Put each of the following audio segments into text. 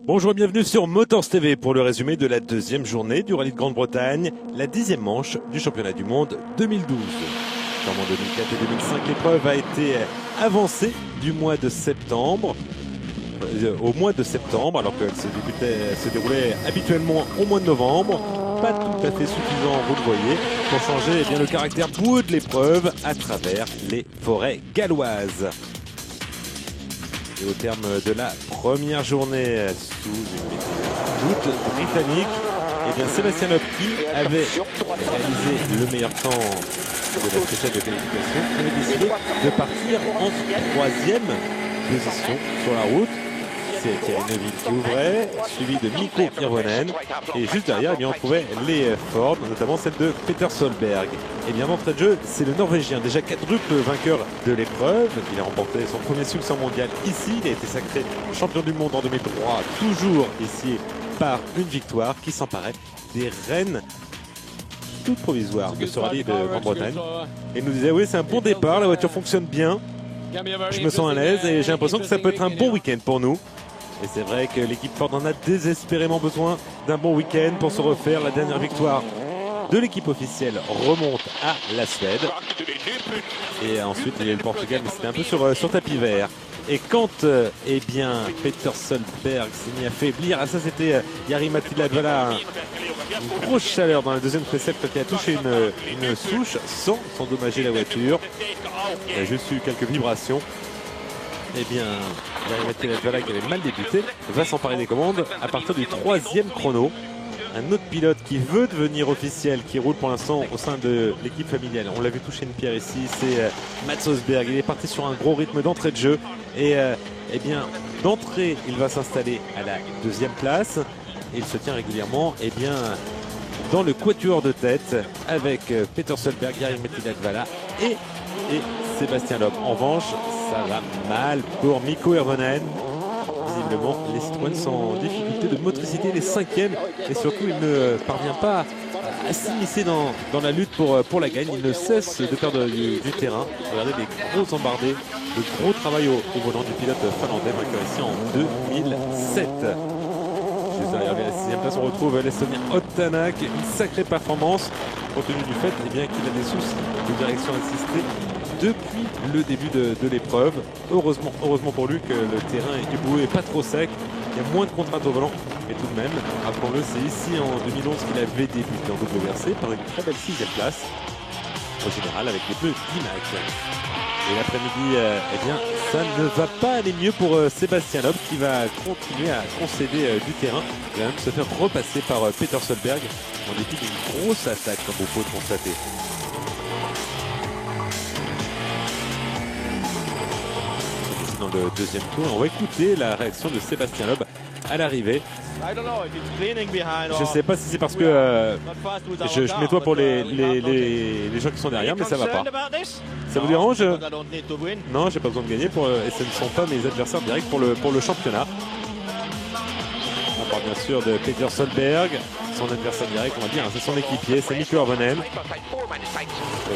Bonjour et bienvenue sur Motors TV pour le résumé de la deuxième journée du Rallye de Grande-Bretagne, la 10e manche du championnat du monde 2012. Comme en 2004 et 2005, l'épreuve a été avancée du mois de septembre au mois de septembre, alors qu'elle se déroulait habituellement au mois de novembre. Pas tout à fait suffisant, vous le voyez, pour changer le caractère boueux de l'épreuve à travers les forêts galloises. Et au terme de la première journée sous une route britannique, Sébastien Loeb, qui avait réalisé le meilleur temps de la spéciale de qualification, avait décidé de partir en troisième position sur la route. C'est Thierry Neuville qui ouvrait, suivi de Mikko Hirvonen. Et juste derrière, on trouvait les Ford, notamment celle de Peter Solberg. Et bien d'entrée de jeu, c'est le Norvégien, déjà quadruple vainqueur de l'épreuve. Il a remporté son premier succès mondial ici. Il a été sacré champion du monde en 2003, toujours ici par une victoire qui s'emparait des rênes toutes provisoires de ce rallye de Grande-Bretagne. Et il nous disait, oui, c'est un bon départ, la voiture fonctionne bien. Je me sens à l'aise et j'ai l'impression que ça peut être un bon week-end pour nous. Et c'est vrai que l'équipe Ford en a désespérément besoin d'un bon week-end pour se refaire. La dernière victoire de l'équipe officielle remonte à la Suède. Et ensuite, il y a le Portugal, mais c'était un peu sur tapis vert. Et quand Peter Solberg s'est mis à faiblir, ça c'était Jari-Matti Latvala, une grosse chaleur dans la deuxième précède quand il a touché une souche sans endommager la voiture. Il a juste eu quelques vibrations. Jari-Matti Latvala, qui avait mal débuté, va s'emparer des commandes à partir du troisième chrono. Un autre pilote qui veut devenir officiel, qui roule pour l'instant au sein de l'équipe familiale. On l'a vu toucher une pierre ici, c'est Mats Osberg. Il est parti sur un gros rythme d'entrée de jeu. Et d'entrée, il va s'installer à la deuxième place. Et il se tient régulièrement dans le quatuor de tête avec Peter Solberg, Jari-Matti Latvala et Sébastien Loeb. En revanche, ça va mal pour Mikko Hirvonen. Visiblement, les Citroën sont en difficulté de motricité, les cinquièmes, et surtout il ne parvient pas à s'immiscer dans la lutte pour la gagne. Il ne cesse de perdre du terrain. Regardez les gros embardés, le gros travail au volant du pilote finlandais, vainqueur ici en 2007. Juste derrière la 6e place, on retrouve l'Estonien Ottanak. Une sacrée performance, compte tenu du fait qu'il a des soucis de direction assistée depuis le début de l'épreuve. Heureusement pour lui que le terrain est boueux et pas trop sec. Il y a moins de contraintes au volant. Mais tout de même, rappelons-le, c'est ici en 2011 qu'il avait débuté en WRC par une très belle 6e place. Au général avec les pneus d'Imac. Et l'après-midi, ça ne va pas aller mieux pour Sébastien Loeb, qui va continuer à concéder du terrain. Il va même se faire repasser par Peter Solberg en dépit d'une grosse attaque, comme vous pouvez le constater. Dans le deuxième tour, on va écouter la réaction de Sébastien Loeb à l'arrivée. Je ne sais pas si c'est parce que je nettoie pour les gens qui sont derrière, mais ça va pas. Ça vous dérange? Non, j'ai pas besoin de gagner et ce ne sont pas mes adversaires directs pour le championnat. On parle bien sûr de Peter Solberg, son adversaire direct, on va dire, c'est son équipier, c'est Mikko Hirvonen. Et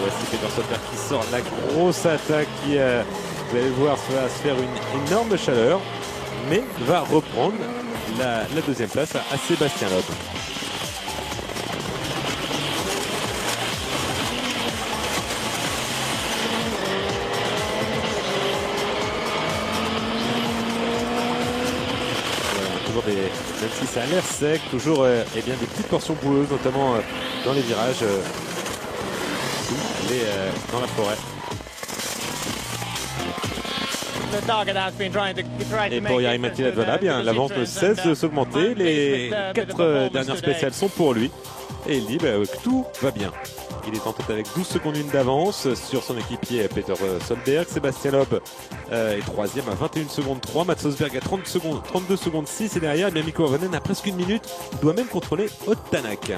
voici Peter Solberg qui sort de la grosse attaque qui, vous allez voir, ça va se faire une énorme chaleur, mais va reprendre la deuxième place à Sébastien Loeb. Même si ça a l'air sec, toujours des petites portions boueuses, notamment dans les virages dans la forêt. Et pour Jari-Matti Latvala, l'avance ne cesse de s'augmenter. Les 4 dernières spéciales sont pour lui. Et il dit que tout va bien. Il est en tête avec 12 secondes d'avance sur son équipier Peter Solberg. Sébastien Loeb est 3e à 21 secondes 3. Mats Osberg à 32 secondes 6. Et derrière, Mikko Hirvonen a presque une minute. Il doit même contrôler Ottanak.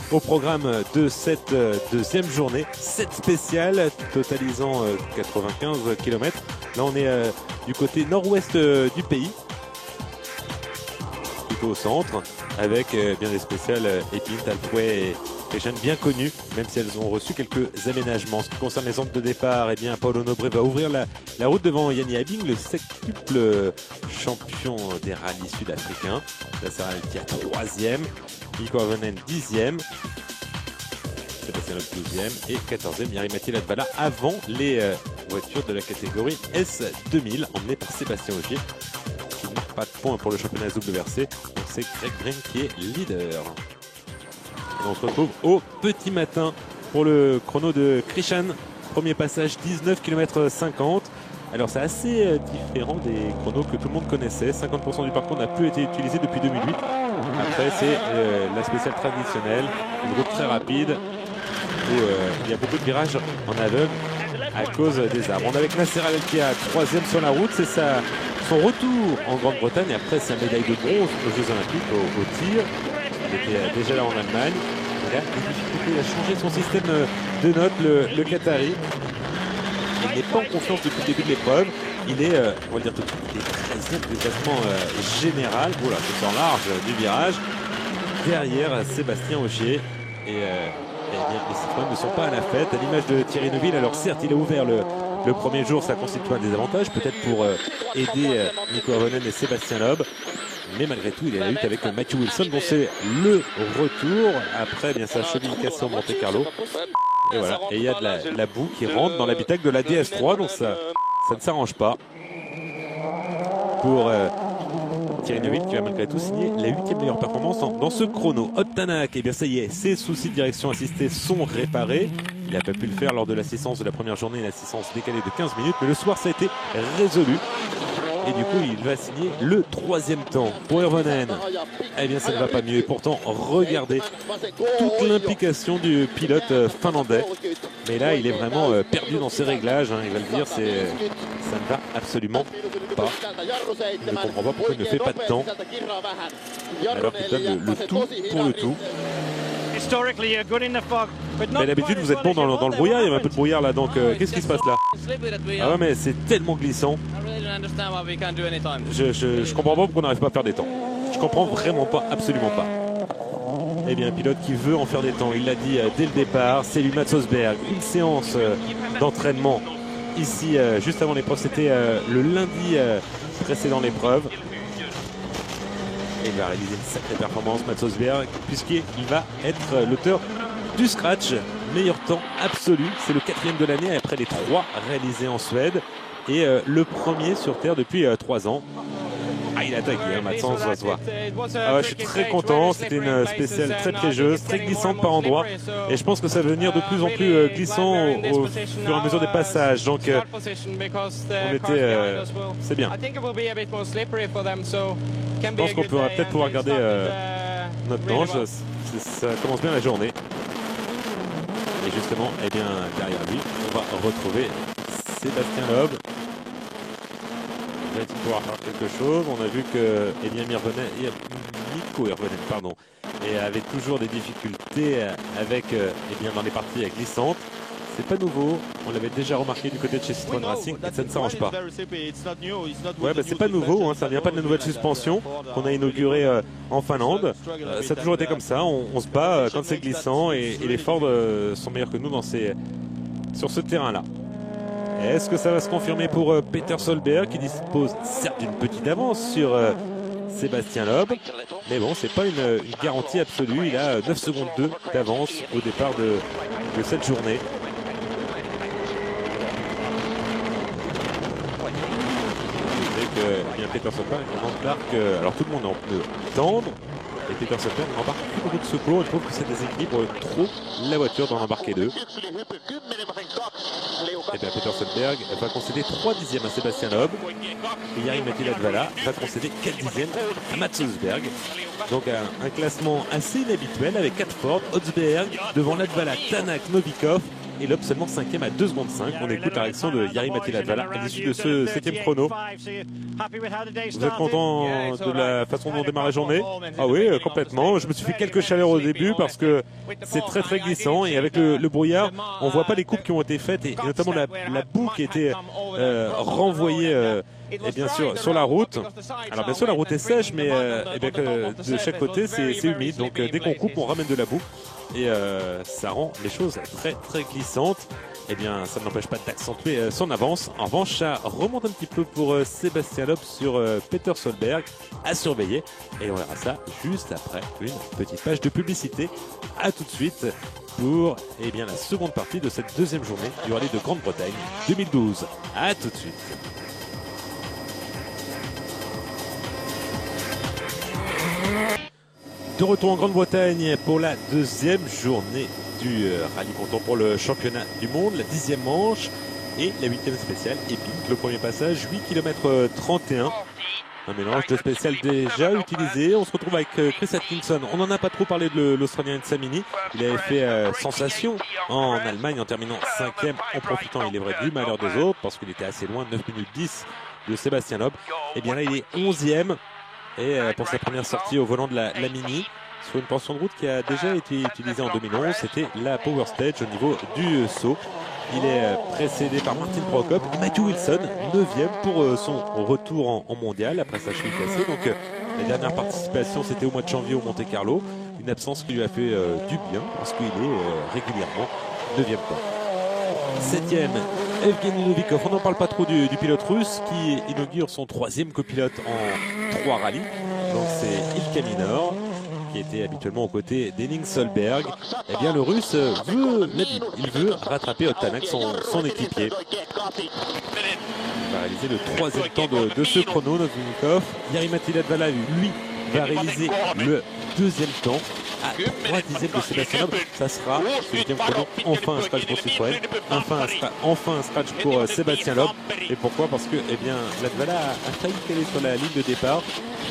Au programme de cette deuxième journée, 7 spéciales totalisant 95 km. Là, on est du côté nord-ouest du pays. Plutôt au centre, avec bien des spéciales Épine, Talfouet Des bien connues, même si elles ont reçu quelques aménagements. En ce qui concerne les zones de départ, eh bien, Paulo Nobre va ouvrir la route devant Yanni Abing, le septuple champion des rallyes sud-africains. Nasser Al-Attiyah 3e, Nico Avonen 10e, Sébastien Loeb 12e et 14e Jari-Matti Latvala avant les voitures de la catégorie S2000 emmenées par Sébastien Ogier, qui ne marque pas de points pour le championnat WRC. Donc c'est Greg Green qui est leader. Et on se retrouve au petit matin pour le chrono de Krishan. Premier passage 19 km 50. Alors c'est assez différent des chronos que tout le monde connaissait. 50% du parcours n'a plus été utilisé depuis 2008. Après c'est la spéciale traditionnelle, une route très rapide où il y a beaucoup de virages en aveugle à cause des arbres. On est avec Nasser Al-Attiyah 3e sur la route. C'est son retour en Grande-Bretagne après sa médaille de bronze aux Jeux Olympiques au tir. Il était déjà là en Allemagne. Il a des difficultés, il a changé son système de notes, le Qatari. Il n'est pas en confiance depuis le début de l'épreuve. Il est, on va le dire tout de suite, il est 13e du classement général. Voilà, je sors large du virage. Derrière Sébastien Ogier. Et bien, les Citroën ne sont pas à la fête. À l'image de Thierry Neuville, alors certes, il a ouvert le premier jour, ça constitue un désavantage, peut-être pour aider Nico Avonen et Sébastien Loeb. Mais malgré tout, il est à la lutte avec Matthew Wilson, dont c'est le retour après bien sa cheville cassée au Monte Carlo. Et voilà, et il y a de la boue qui rentre dans l'habitacle de la DS3, donc ça ne s'arrange pas pour Thierry Neuville, qui va malgré tout signer la 8e meilleure performance dans ce chrono. Ott Tanak, et bien ça y est, ses soucis de direction assistée sont réparés. Il n'a pas pu le faire lors de l'assistance de la première journée, une assistance décalée de 15 minutes, mais le soir ça a été résolu. Et du coup, il va signer le 3e temps pour Hirvonen. Eh bien, ça ne va pas mieux. Et pourtant, regardez toute l'implication du pilote finlandais. Mais là, il est vraiment perdu dans ses réglages. Hein, il va le dire, ça ne va absolument pas. Il ne comprend pas pourquoi il ne fait pas de temps. Alors qu'il donne le tout pour le tout. Mais d'habitude, vous êtes bon dans le brouillard. Il y a un peu de brouillard là. Donc, qu'est-ce qui se passe là? Ah ouais, mais c'est tellement glissant. Je comprends pas pourquoi on n'arrive pas à faire des temps. Je comprends vraiment pas, absolument pas. Eh bien, un pilote qui veut en faire des temps, il l'a dit dès le départ, c'est lui, Mats Østberg. Une séance d'entraînement ici, juste avant l'épreuve, c'était le lundi précédent l'épreuve. Et il va réaliser une sacrée performance, Mats Østberg, puisqu'il va être l'auteur du scratch. Meilleur temps absolu, c'est le 4e de l'année après les 3 réalisés en Suède. Et le premier sur Terre depuis 3 ans. Ah, il attaque, hein, Mats, ça se voit. Ah ouais, je suis très content, c'était une spéciale très piégeuse, très glissante par endroits. Et je pense que ça va devenir de plus en plus glissant au fur et à mesure des passages. Donc on était... c'est bien. Je pense qu'on pourra peut-être pouvoir garder notre manche. Ça commence bien la journée. Et justement, eh bien, derrière lui, on va retrouver Sébastien Loeb. Va-t-il pouvoir faire quelque chose? On a vu que Nico Hirvonen, pardon, et avait toujours des difficultés avec dans les parties glissantes. C'est pas nouveau, on l'avait déjà remarqué du côté de chez Citroën Racing, et ça ne s'arrange pas. Ouais, bah, c'est pas nouveau, hein, ça vient pas de la nouvelle suspension qu'on a inaugurée en Finlande. Ça a toujours été comme ça, on se bat quand c'est glissant et les Ford sont meilleurs que nous sur ce terrain-là. Est-ce que ça va se confirmer pour Peter Solberg, qui dispose certes d'une petite avance sur Sébastien Loeb, mais bon, c'est pas une garantie absolue. Il a 9 secondes 2 d'avance au départ de cette journée. Peter Solberg embarque, alors tout le monde est en pneu tendre, et Peter Solberg embarque plus beaucoup de secours. Il trouve que ça déséquilibre trop la voiture d'en embarquer 2. Et bien Peter Solberg va concéder 3 dixièmes à Sébastien Loeb, et Jari-Matti Latvala va concéder 4 dixièmes à Mats Østberg. Donc un classement assez inhabituel avec 4 Ford, Østberg devant Latvala, Tanak, Novikov, et Loeb seulement 5e à 2 secondes 5. On écoute la réaction de Jari-Matti Latvala à l'issue de ce 7e chrono. Vous êtes content de la façon dont on démarre la journée? Ah oui, complètement. Je me suis fait quelques chaleurs au début parce que c'est très très glissant, et avec le brouillard, on voit pas les coupes qui ont été faites, et notamment la boue qui était renvoyée et bien sûr sur la route. Alors bien sûr la route est sèche, mais de chaque côté c'est humide, donc dès qu'on coupe on ramène de la boue. et ça rend les choses très très glissantes. Eh bien, ça n'empêche pas d'accentuer son avance. En revanche, ça remonte un petit peu pour Sébastien Loeb sur Peter Solberg à surveiller. Et on verra ça juste après une petite page de publicité. À tout de suite pour la seconde partie de cette deuxième journée du Rallye de Grande-Bretagne 2012. À tout de suite. De retour en Grande-Bretagne pour la deuxième journée du rallye comptant pour le championnat du monde, la 10e manche et la 8e spéciale épique. Le premier passage, 8 km 31. Un mélange de spécial déjà utilisé. On se retrouve avec Chris Atkinson. On n'en a pas trop parlé de l'Australien Nsamini. Il avait fait sensation en Allemagne en terminant 5e, en profitant, il est vrai, du malheur des autres parce qu'il était assez loin, 9 minutes 10 de Sébastien Loeb. Et bien là, il est 11e. Et pour sa première sortie au volant de la Mini, sur une portion de route qui a déjà été utilisée en 2011, c'était la Power Stage au niveau du saut. Il est précédé par Martin Prokop, Matthew Wilson, 9e pour son retour en mondial après sa cheville cassée. Donc la dernière participation, c'était au mois de janvier au Monte Carlo, une absence qui lui a fait du bien parce qu'il est régulièrement 9e temps. 7e, Evgeny Novikov. On n'en parle pas trop du pilote russe qui inaugure son 3e copilote en 3 rallyes. Donc c'est Ilka Minor qui était habituellement aux côtés d'Henning Solberg. Eh bien le russe il veut rattraper Otanak, son équipier. Il va réaliser le 3e temps de ce chrono, Novikov. Jari-Matti Latvala, lui, va réaliser le 2e temps à 3 dixièmes de Sébastien Loeb. Ça sera ce 2e chrono, enfin un scratch pour Citroën, enfin un scratch pour Sébastien Loeb. Et pourquoi? Parce que Latvala a failli caler sur la ligne de départ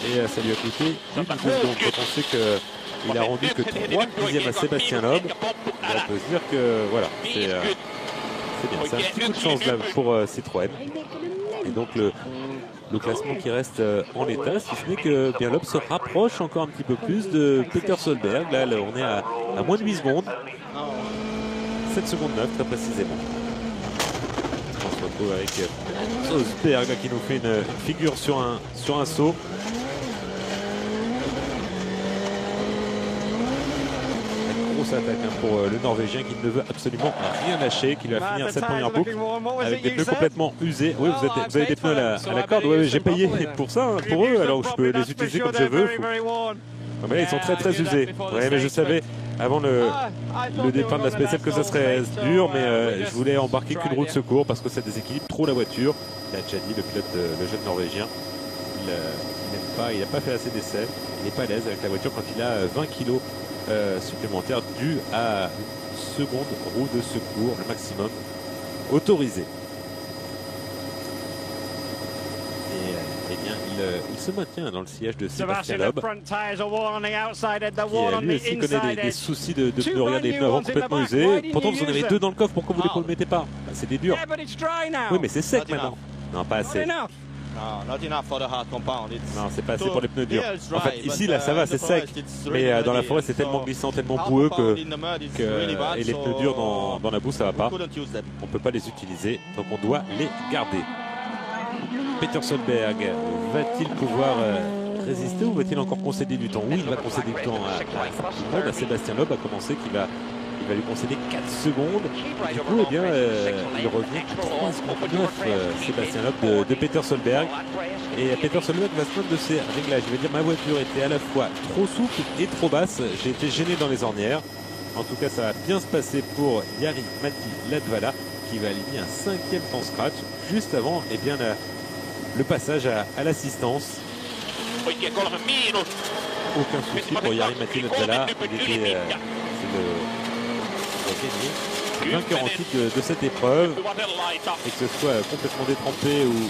et ça lui a coûté une seconde. Quand on sait qu'il a rendu que 3 dixièmes à Sébastien Loeb, on peut se dire que voilà, c'est bien. C'est un petit coup de chance là pour Citroën. Et donc le classement qui reste en l'état, si ce n'est que Loeb se rapproche encore un petit peu plus de Peter Solberg. Là, on est à moins de 8 secondes. 7 secondes 9 très précisément. On se retrouve avec Solberg qui nous fait une figure sur un saut. Grosse attaque pour le Norvégien qui ne veut absolument rien lâcher, qui va finir cette première boucle avec des pneus complètement usés. Oui, vous avez des pneus à la corde. Oui, j'ai payé pour ça, pour eux, alors je peux les utiliser comme je veux. Non, mais là, ils sont très très usés. Oui, mais je savais avant le départ de la spéciale que ça serait dur, mais je voulais embarquer qu'une roue de secours parce que ça déséquilibre trop la voiture. Il a déjà dit, le pilote, le jeune Norvégien, il n'a pas fait assez d'essais, il n'est pas à l'aise avec la voiture quand il a 20 kg supplémentaire dû à une seconde roue de secours, le maximum autorisé. Et bien, il se maintient dans le sillage de Sébastien Loeb, qui lui aussi connaît des soucis de pneus. Regardez, les pneus avant complètement usés. Pourtant, vous en avez 2 dans le coffre, pourquoi vous ne les mettez pas? C'est des durs. Oui, mais c'est sec maintenant. Non, pas assez. Non, c'est pas assez pour les pneus durs. En fait, ici, là, ça va, c'est sec. Mais dans la forêt, c'est tellement glissant, tellement boueux et les pneus durs dans la boue, ça va pas. On peut pas les utiliser, donc on doit les garder. Peter Solberg, va-t-il pouvoir résister ou va-t-il encore concéder du temps? Oui, il va concéder du temps à Sébastien Loeb, a commencé qu'il va lui concéder 4 secondes. Et du coup, il revient à 3 secondes 9, Sébastien Loeb de Peter Solberg. Et Peter Solberg va se plaindre de ses réglages. Il va dire, ma voiture était à la fois trop souple et trop basse. J'ai été gêné dans les ornières. En tout cas, ça va bien se passer pour Jari-Matti Latvala qui va aligner un 5e temps scratch juste avant le passage à l'assistance. Aucun souci pour Jari-Matti Latvala. C'est le vainqueur en titre de cette épreuve, et que ce soit complètement détrempé ou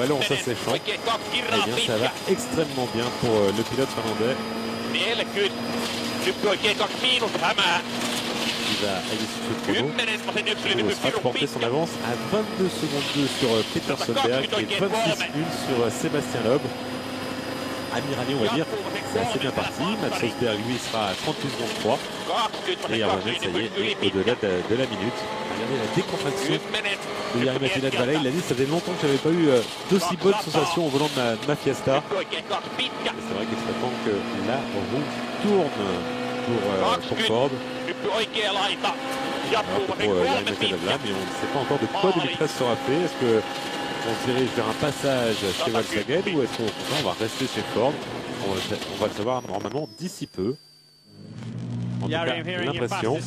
alors en s'asséchant, eh bien ça va extrêmement bien pour le pilote finlandais. Il va à l'issue de ce chrono, il va porter son avance à 22 secondes 2 sur Peter Solberg et 26 1 sur Sébastien Loeb. Amirali, on va dire, c'est assez bien parti. Mats Solberg, lui, sera à 38 secondes 3. Et Arvonet, ça y est au-delà de la minute. Regardez la décontraction de Jari-Matti Latvala. Il a dit, ça faisait longtemps que je n'avais pas eu d'aussi bonnes sensations au volant de ma Fiesta. C'est vrai qu'il serait temps que la roue tourne pour Ford. Jari-Matti Ladvala, mais on ne sait pas encore de quoi 2013 sera fait. Est-ce qu'on se dirige vers un passage chez Volkswagen ou est-ce qu'on va rester chez Ford? On va le savoir normalement d'ici peu. En tout cas, l'impression.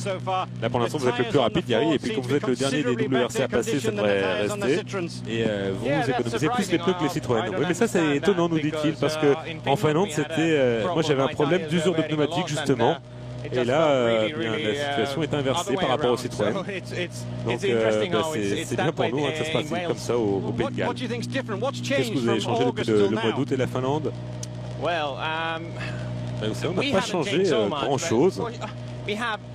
Là, pour l'instant, vous êtes le plus rapide, Yari. Et puis, comme vous êtes le dernier des WRC à passer, ça devrait rester. Et vous économisez plus les pneus que les Citroën. Oui, mais ça, c'est étonnant, nous dit-il, parce qu'en Finlande, c'était. Moi, j'avais un problème d'usure de pneumatique, justement. Et là, bien, la situation est inversée par rapport au Citroën. Donc, c'est bien pour nous que ça se passe comme ça au Pays de Galles. Qu'est-ce que vous avez changé depuis le mois d'août et la Finlande? On n'a pas changé grand-chose.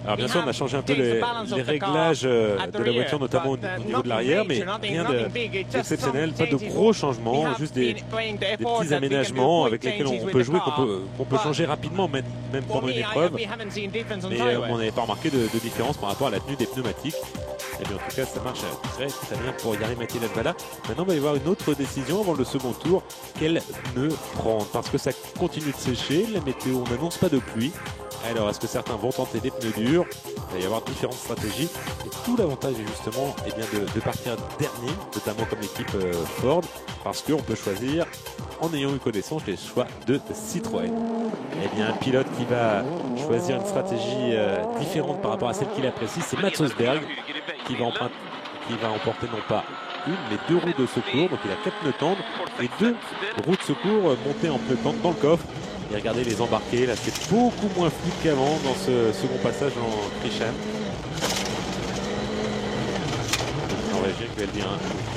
Alors bien sûr, on a changé un peu les réglages de la voiture, notamment au niveau de l'arrière, mais rien d'exceptionnel, pas de gros changements, juste des petits aménagements avec lesquels on peut jouer, qu'on peut changer rapidement, même pendant une épreuve. Mais on n'avait pas remarqué de différence par rapport à la tenue des pneumatiques. Et bien en tout cas, ça marche très bien pour Jari-Matti Ladvala. Maintenant, il va y avoir une autre décision avant le second tour. Quel pneu prendre? Parce que ça continue de sécher, la météo, on n'annonce pas de pluie. Alors, est-ce que certains vont tenter des pneus durs? Il va y avoir différentes stratégies. Et tout l'avantage est justement de partir dernier, notamment comme l'équipe Ford, parce qu'on peut choisir, en ayant eu connaissance, les choix de Citroën. Eh bien, un pilote qui va choisir une stratégie différente par rapport à celle qu'il apprécie, c'est Mats Østberg, qui va emporter non pas une, mais 2 roues de secours. Donc, il a 4 pneus tendres et 2 roues de secours montées en pneus tendres dans le coffre. Et regardez les embarqués, là c'est beaucoup moins fluide qu'avant dans ce second passage en Christian. Le Norvégien qui va le dire,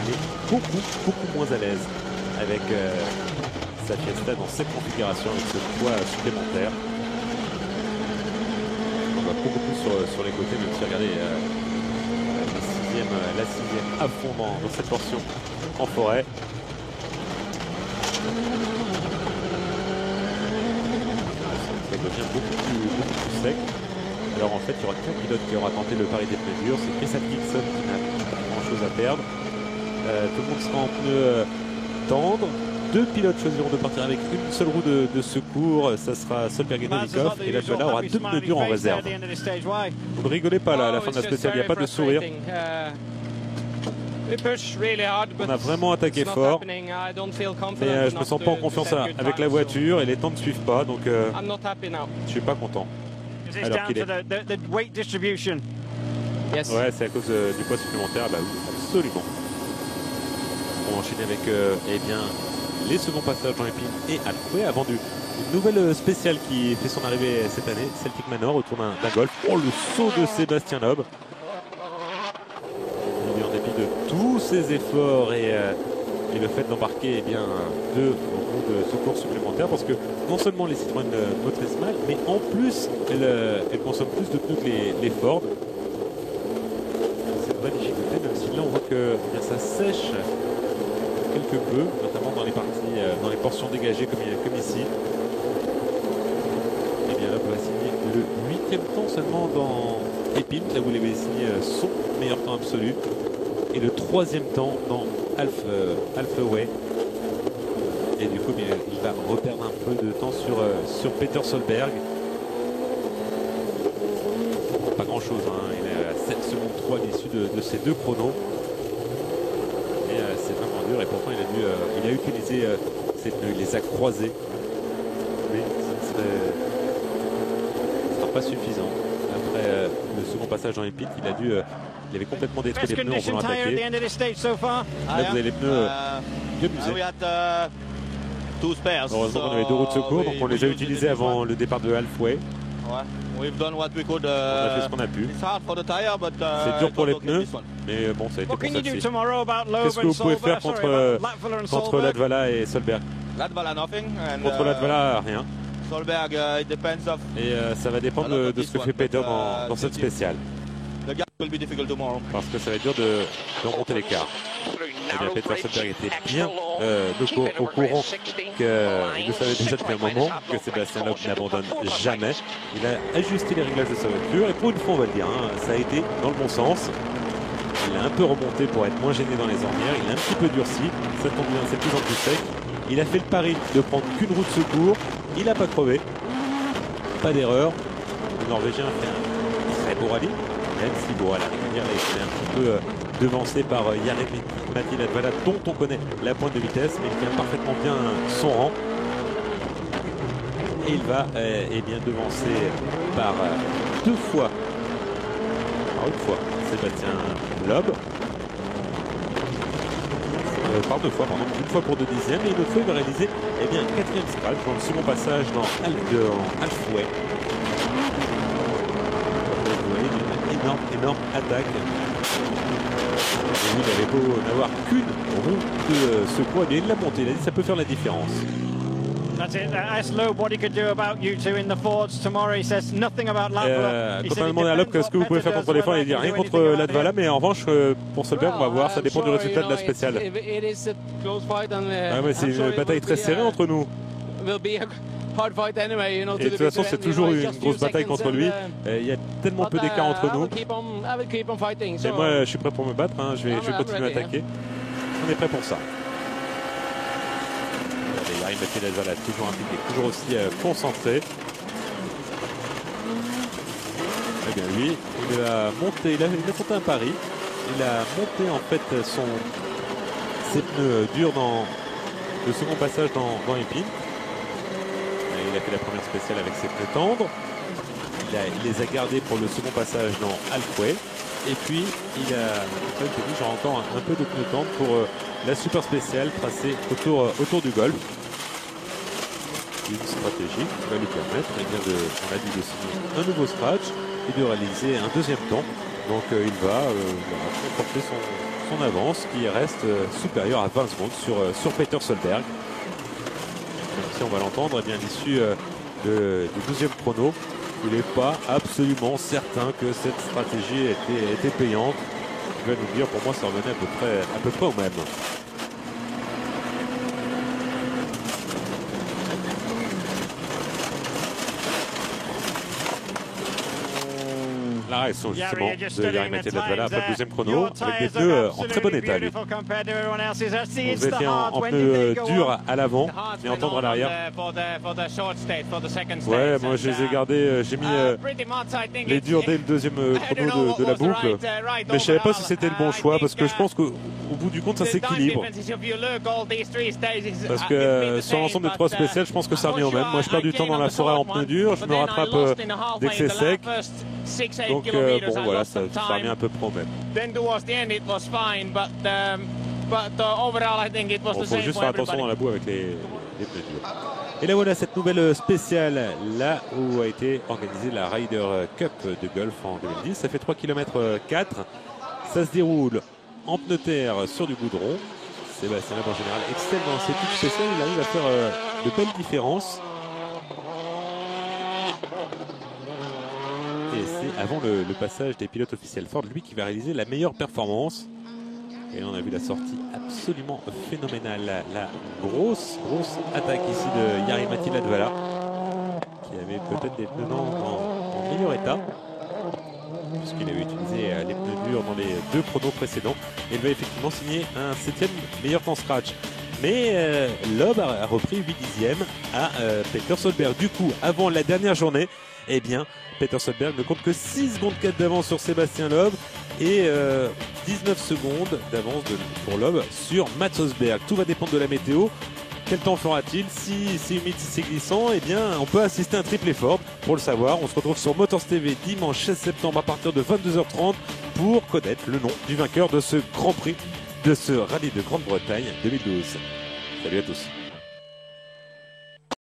il est beaucoup moins à l'aise avec sa Fiesta dans cette configuration, avec ce poids supplémentaire. On va beaucoup plus sur les côtés, même si regardez la sixième à fond dans cette portion en forêt. Ça devient beaucoup plus sec. Alors en fait, il y aura qu'un pilote qui aura tenté le pari des pneus durs, c'est Chris Atkinson qui n'a pas grand chose à perdre. Tout le monde sera en pneus tendres. 2 pilotes choisiront de partir avec une seule roue de secours, ça sera Solberg et Novikov, et Ladvala aura 2 pneus durs en réserve. Vous ne rigolez pas là, à la fin de la spéciale, il n'y a pas de sourire. On a vraiment attaqué fort, mais je ne me sens pas en confiance avec la voiture et les temps ne suivent pas, donc je ne suis pas content. Alors qu'il est. Ouais, c'est à cause du poids supplémentaire, bah oui, absolument. On va enchaîner avec les seconds passages dans Épine et Alfouet avant une nouvelle spéciale qui fait son arrivée cette année, Celtic Manor autour d'un golf. Oh, le saut de Sébastien Loeb. En dépit de tous ses efforts et le fait d'embarquer 2 roues de secours supplémentaires, parce que non seulement les Citroën motorisent mal, mais en plus elles consomment plus de pneus que les Ford. C'est une vraie difficulté, même si là on voit que ça sèche quelque peu, notamment dans les dans les portions dégagées comme ici. Et bien là on va signer le 8e temps seulement dans Épine, là où les signé son meilleur temps absolu. Et le 3e temps dans Alfeway. Et du coup, il va reperdre un peu de temps sur Peter Solberg. Pas grand chose, hein. Il est à 7 secondes 3 à l'issue de ces 2 chronos. Et c'est vraiment dur. Et pourtant, il a utilisé ses pneus, il les a croisés. Mais ce ne sera pas suffisant. Après le second passage dans les pits, il avait complètement détruit les pneus en voulant attaquer. Là, vous avez les pneus bien usés. Heureusement qu'on avait 2 roues de secours, donc on les a utilisés avant le départ de Halfway. On a fait ce qu'on a pu. C'est dur pour les pneus, mais bon, ça a été pour ça aussi. Qu'est-ce que vous pouvez faire contre Ladvala et Solberg? Contre Ladvala, rien. Et ça va dépendre de ce que fait Peter dans cette spéciale. Parce que ça va être dur de remonter l'écart. Eh bien, Peter Solberg était bien au courant qu'il le savait déjà depuis un moment que Sébastien Loeb n'abandonne jamais. Il a ajusté les réglages de sa voiture et pour une fois, on va le dire, ça a été dans le bon sens. Il a un peu remonté pour être moins gêné dans les ornières. Il a un petit peu durci. Ça tombe bien, c'est de plus en plus sec. Il a fait le pari de prendre qu'une roue de secours. Il n'a pas crevé. Pas d'erreur. Le Norvégien a fait un très au rallye, même si bon, à la rivière, il est un petit peu devancé par Jari-Matti Latvala, dont on connaît la pointe de vitesse, mais il tient parfaitement bien son rang. Et il va bien devancer par une fois Sébastien Loeb. Par deux fois, pardon, une fois pour 2 dixièmes et une autre fois il va réaliser un 4e scratch dans le second passage dans Halfway. Une énorme attaque. Et lui, il avait beau n'avoir qu'une roue de secours, et il l'a monté, il a dit ça peut faire la différence. That's it. Ask Loeb what he could do about you two in the Fords tomorrow. He says nothing about Latvala. Quand on a demandé à Loeb qu'est-ce que vous pouvez faire contre les fois, il dit rien contre Latvala, mais en revanche pour Solberg, on va voir, ça dépend du résultat de la spéciale. Mais c'est une bataille très serrée entre nous. Et de toute façon, c'est toujours une grosse bataille contre lui. Il y a tellement peu d'écart entre nous. Mais moi, je suis prêt pour me battre. Hein. Je vais continuer à attaquer. On est prêt pour ça. Jari-Matti Latvala toujours impliqué, toujours aussi concentré. Eh bien lui, il a monté, il a monté un pari. Il a monté en fait ses pneus durs dans le second passage dans Épine. Il a fait la première spéciale avec ses pneus tendres. Il les a gardés pour le second passage dans Halfway. Et puis il a dit j'aurai encore un peu de pneus tendres pour la super spéciale tracée autour du golf. Une stratégie qui va lui permettre on a dit de signer un nouveau scratch et de réaliser un 2e temps. Donc il va porter son avance qui reste supérieure à 20 secondes sur Peter Solberg. Même si on va l'entendre, l'issue du 12e chrono, il n'est pas absolument certain que cette stratégie était payante. Il va nous dire, pour moi ça revenait à peu près au même. La réaction justement de Jari-Matti Latvala après le 2e chrono avec des pneus en très bon état lui. Vous étiez en pneus durs à l'avant et en tendre à l'arrière. Ouais, moi je les ai gardés, j'ai mis les durs dès le 2e chrono de la boucle. Mais je savais pas si c'était le bon choix parce que je pense qu'au bout du compte ça s'équilibre. Parce que sur l'ensemble des 3 spéciales, je pense que ça revient au même. Moi je perds du temps dans la forêt en pneus durs, je me rattrape dès que c'est sec. Donc bon voilà, ça revient à peu près au même. Il faut juste faire attention dans la boue avec les pneus durs. Et là voilà cette nouvelle spéciale, là où a été organisée la Ryder Cup de golf en 2010. Ça fait 3 km 4. Ça se déroule en pneus terre sur du goudron. Sébastien Loeb en général excelle dans ces petites spéciales. Il arrive à faire de belles différences. Et c'est avant le passage des pilotes officiels Ford, lui qui va réaliser la meilleure performance. Et on a vu la sortie absolument phénoménale. La grosse attaque ici de Jari-Matti Latvala, qui avait peut-être des pneus en meilleur état, puisqu'il avait utilisé les pneus durs dans les 2 chronos précédents. Et il va effectivement signer un 7e meilleur temps scratch. Mais Loeb a repris 8 dixièmes à Peter Solberg. Du coup, avant la dernière journée, eh bien, Peter Solberg ne compte que 6 secondes 4 d'avance sur Sébastien Loeb et 19 secondes d'avance pour Loeb sur Mats Østberg. Tout va dépendre de la météo. Quel temps fera-t-il? Si c'est humide, si c'est glissant, eh bien, on peut assister à un triple effort. Pour le savoir, on se retrouve sur Motors TV dimanche 16 septembre à partir de 22h30 pour connaître le nom du vainqueur de ce Grand Prix de ce rallye de Grande-Bretagne 2012. Salut à tous.